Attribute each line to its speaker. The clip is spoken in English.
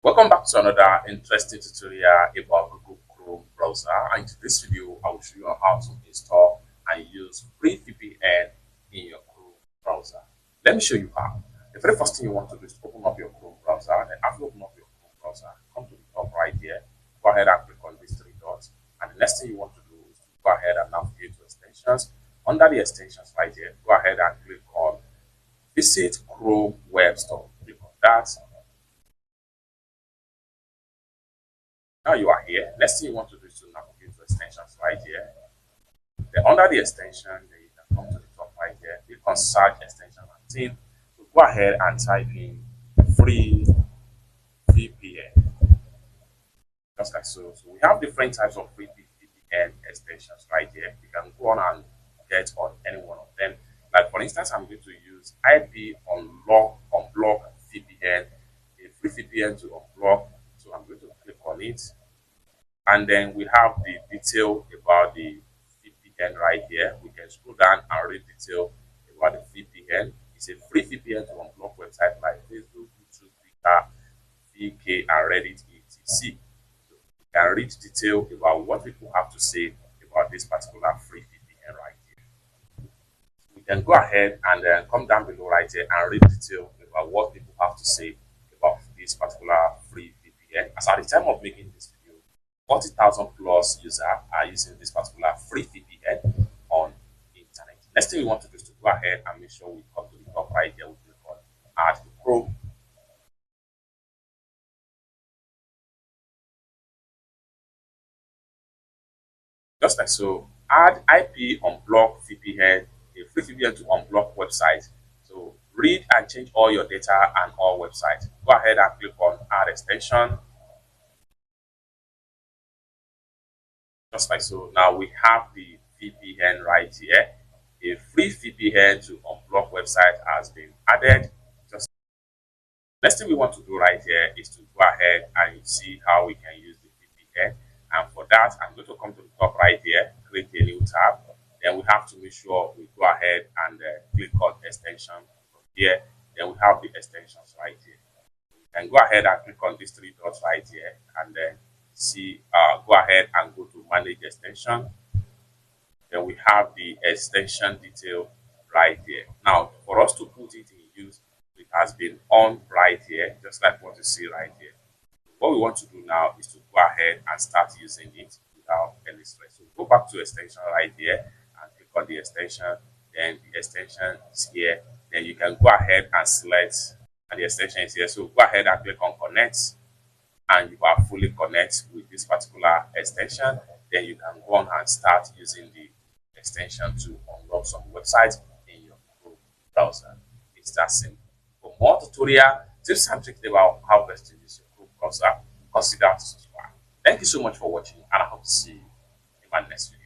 Speaker 1: Welcome back to another interesting tutorial about Google Chrome browser. And in this video, I will show you how to install and use free VPN in your Chrome browser. Let me show you how. The very first thing you want to do is open up your Chrome browser. Then after you open up your Chrome browser, come to the top right here. Go ahead and click on these three dots. And the next thing you want to do is to go ahead and navigate to extensions. Under the extensions right here, go ahead and click on Visit Chrome Web Store. Click on that. Now you are here. Next thing you want to do is to navigate to extensions right here. Then under the extension, then you can come to the top right here. Click on search extension and theme. So go ahead and type in free VPN. Just like so. So we have different types of free VPN extensions right here. You can go on and get on any one of them. Like for instance, I'm going to use IP unblock VPN, a free VPN to unblock. So I'm going to click on it. And then we have the detail about the VPN right here. We can scroll down and read detail about the VPN. It's a free VPN to unblock websites like Facebook, YouTube, Twitter, VK, and Reddit, etc. So you can read detail about what people have to say about this particular free VPN right here. We can go ahead and then come down below right here and read detail about what people have to say about this particular free VPN. As at the time of making this video, 40,000 plus users are using this particular free VPN on internet. Next thing we want to do is to go ahead and make sure we come to the top right here. We click on Add to Chrome. Just like so, add IP unblock VPN, a free VPN to unblock website. So read and change all your data and all websites. Go ahead and click on Add extension. Just like so. Now we have the VPN right here. A free VPN to unblock website has been added. Just next thing we want to do right here is to go ahead and see how we can use the VPN. And for that, I'm going to come to the top right here, create a new tab. Then we have to make sure we go ahead and click on extension from here. Then we have the extensions right here. We can go ahead and click on these three dots right here and then go ahead and go to manage extension. Then we have the extension detail right here. Now for us to put it in use, it has been on right here, just like what you see right here. What we want to do now is to go ahead and start using it without any stress. So go back to extension right here and click on the extension. Then the extension is here. Then you can go ahead and select, and the extension is here. So go ahead and click on connect, and you are fully connected with this particular extension. Then you can go on and start using the extension to unlock some websites in your Chrome browser. It's that simple. For more tutorial tips and tricks about how best to use your Chrome browser, consider to subscribe. Thank you so much for watching, and I hope to see you in my next video.